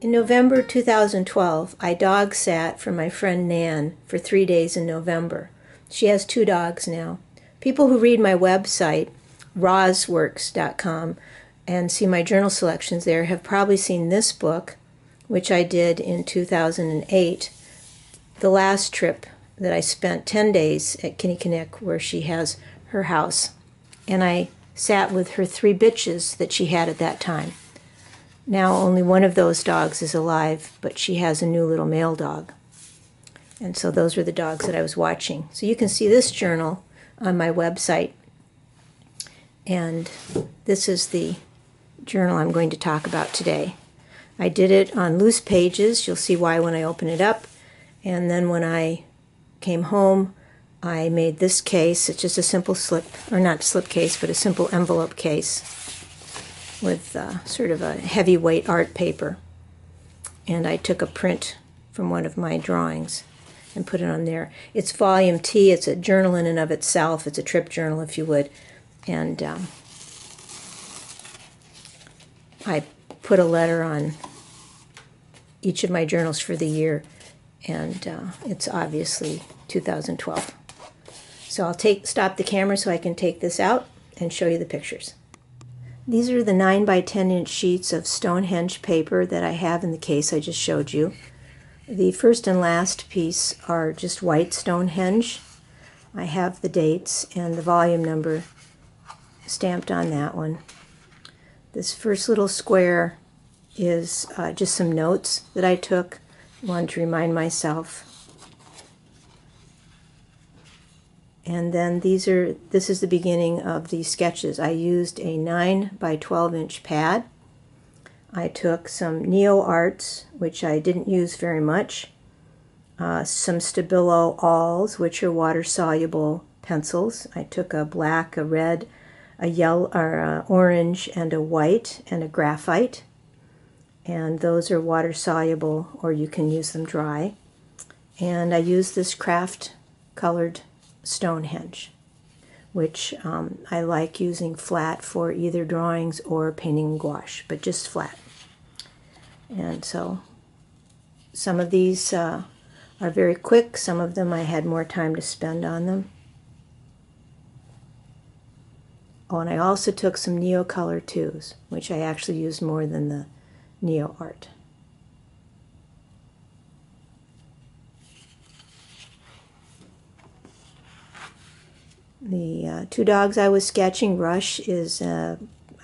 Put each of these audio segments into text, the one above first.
In November 2012, I dog sat for my friend Nan for 3 days in November. She has 2 dogs now. People who read my website, rozworks.com, and see my journal selections there have probably seen this book, which I did in 2008, the last trip that I spent 10 days at Kinnickinnick, where she has her house. And I sat with her 3 bitches that she had at that time. Now only one of those dogs is alive, but she has a new little male dog. And so those were the dogs that I was watching. So you can see this journal on my website. And this is the journal I'm going to talk about today. I did it on loose pages. You'll see why when I open it up. And then when I came home, I made this case. It's just a simple slip, or not slip case, but a simple envelope case with sort of a heavyweight art paper. And I took a print from one of my drawings and put it on there. It's volume T. It's a journal in and of itself. It's a trip journal, if you would. And I put a letter on each of my journals for the year, and it's obviously 2012. So I'll stop the camera so I can take this out and show you the pictures. These are the 9 by 10 inch sheets of Stonehenge paper that I have in the case I just showed you. The first and last piece are just white Stonehenge. I have the dates and the volume number stamped on that one. This first little square is just some notes that I took. I wanted to remind myself. And then this is the beginning of the sketches. I used a 9 by 12 inch pad. I took some Neo Arts, which I didn't use very much, some Stabilo Alls, which are water-soluble pencils. I took a black, a red, a yellow, or orange, and a white, and a graphite. And those are water-soluble, or you can use them dry. And I used this craft colored Stonehenge, which I like using flat for either drawings or painting gouache, but just flat. And so some of these are very quick. Some of them I had more time to spend on them. Oh, and I also took some Neo Color 2s, which I actually used more than the Neo Art. The 2 dogs I was sketching, Rush is, I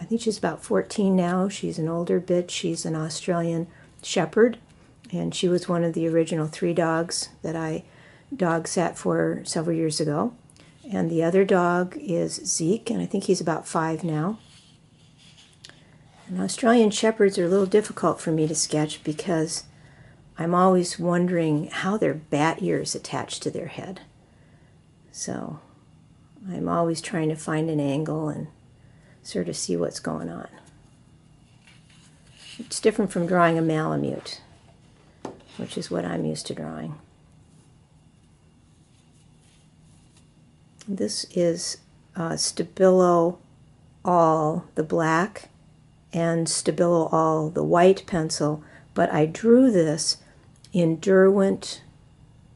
think she's about 14 now. She's an older bitch. She's an Australian Shepherd, and she was one of the original 3 dogs that I dog sat for several years ago. And the other dog is Zeke, and I think he's about 5 now. And Australian Shepherds are a little difficult for me to sketch because I'm always wondering how their bat ears attach to their head. So I'm always trying to find an angle and sort of see what's going on. It's different from drawing a Malamute, which is what I'm used to drawing. This is Stabilo All, the black, and Stabilo All, the white pencil, but I drew this in Derwent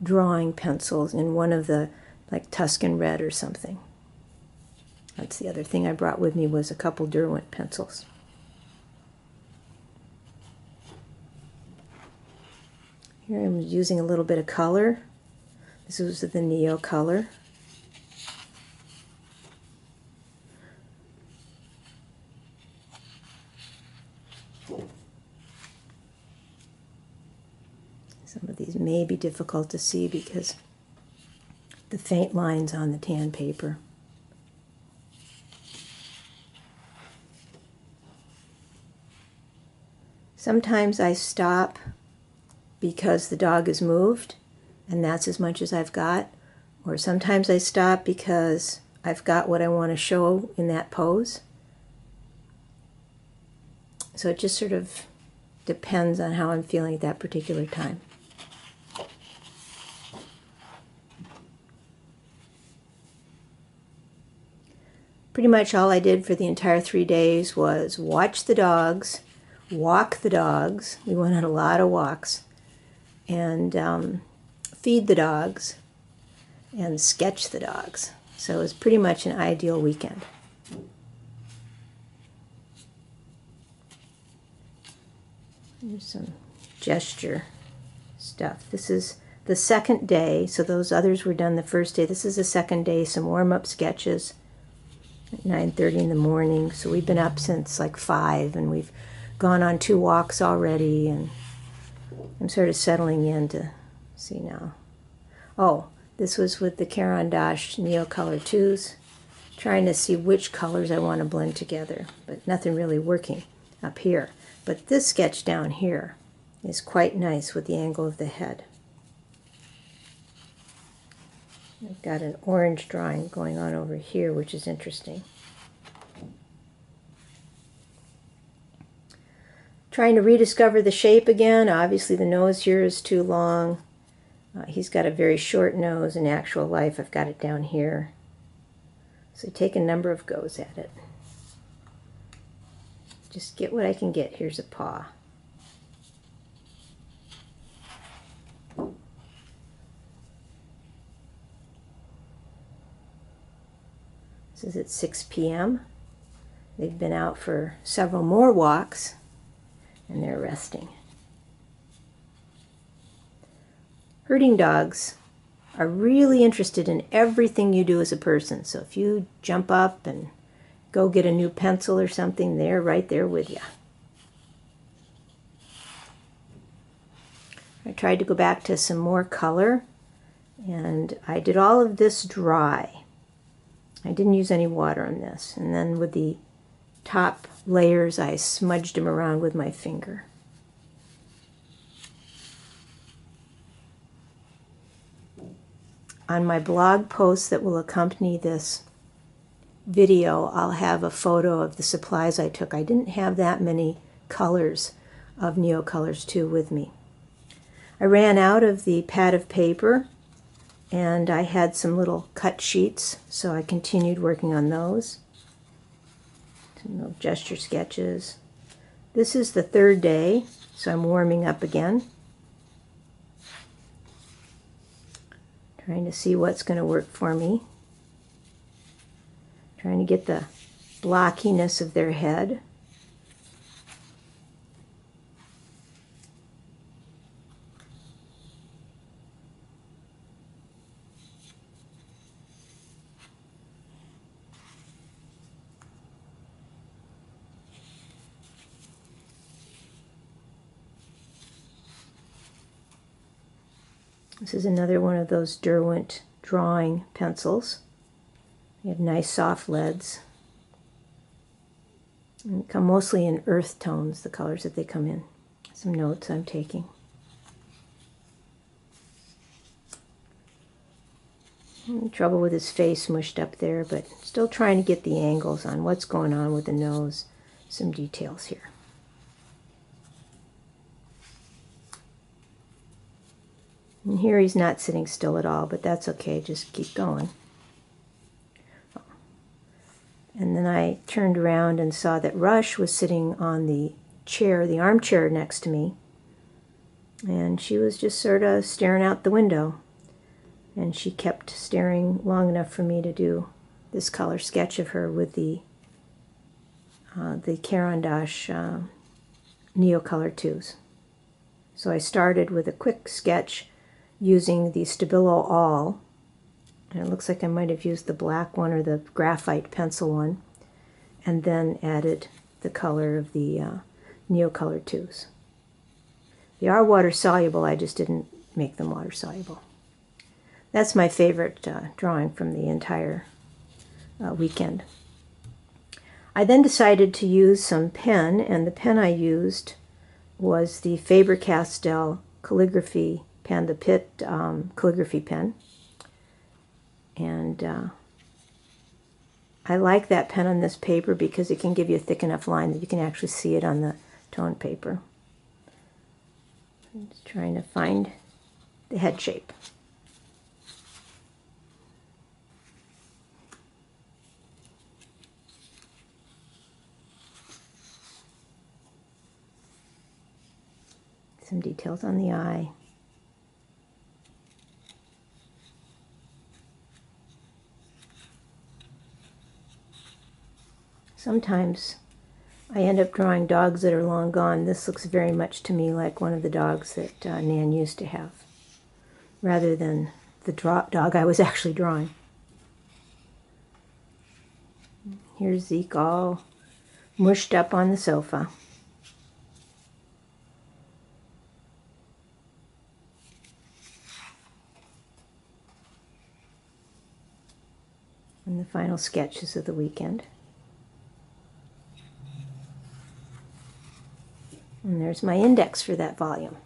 drawing pencils in one of the, like Tuscan Red or something. That's the other thing I brought with me, was a couple Derwent pencils. Here I'm using a little bit of color. This was the Neo Color. Some of these may be difficult to see because the faint lines on the tan paper. Sometimes I stop because the dog has moved, and that's as much as I've got. Or sometimes I stop because I've got what I want to show in that pose. So it just sort of depends on how I'm feeling at that particular time. Pretty much all I did for the entire 3 days was watch the dogs, walk the dogs. We went on a lot of walks. And feed the dogs and sketch the dogs. So it was pretty much an ideal weekend. Here's some gesture stuff. This is the second day, so those others were done the first day. This is the second day, some warm-up sketches at 9:30 in the morning. So we've been up since like 5, and we've gone on 2 walks already, and I'm sort of settling in to see now. Oh, this was with the Caran d'Ache Neocolor 2s, trying to see which colors I want to blend together, but nothing really working up here. But this sketch down here is quite nice with the angle of the head. I've got an orange drawing going on over here, which is interesting. Trying to rediscover the shape again. Obviously the nose here is too long. He's got a very short nose. In actual life, I've got it down here. So I take a number of goes at it. Just get what I can get. Here's a paw. This is at 6 p.m. They've been out for several more walks, and they're resting. Herding dogs are really interested in everything you do as a person. So if you jump up and go get a new pencil or something, they're right there with you. I tried to go back to some more color, and I did all of this dry. I didn't use any water on this. And then with the top layers, I smudged them around with my finger. On my blog post that will accompany this video, I'll have a photo of the supplies I took. I didn't have that many colors of Neocolors 2 with me. I ran out of the pad of paper, and I had some little cut sheets, so I continued working on those. Some little gesture sketches. This is the third day, so I'm warming up again. Trying to see what's going to work for me. Trying to get the blockiness of their head. This is another one of those Derwent drawing pencils. They have nice soft leads. And come mostly in earth tones, the colors that they come in. Some notes I'm taking. Trouble with his face mushed up there, but still trying to get the angles on what's going on with the nose. Some details here. And here he's not sitting still at all, but that's okay, just keep going. And then I turned around and saw that Rush was sitting on the chair, the armchair next to me, and she was just sort of staring out the window. And she kept staring long enough for me to do this color sketch of her with the Caran d'Ache Neocolor 2s. So I started with a quick sketch using the Stabilo All, and it looks like I might have used the black one or the graphite pencil one, and then added the color of the Neocolor 2s. They are water soluble, I just didn't make them water soluble. That's my favorite drawing from the entire weekend. I then decided to use some pen, and the pen I used was the Faber-Castell calligraphy pen, the Pitt calligraphy pen. And I like that pen on this paper because it can give you a thick enough line that you can actually see it on the tone paper. I'm just trying to find the head shape. some details on the eye. Sometimes I end up drawing dogs that are long gone. This looks very much to me like one of the dogs that Nan used to have, rather than the dog I was actually drawing. Here's Zeke all mushed up on the sofa. And the final sketches of the weekend. And there's my index for that volume.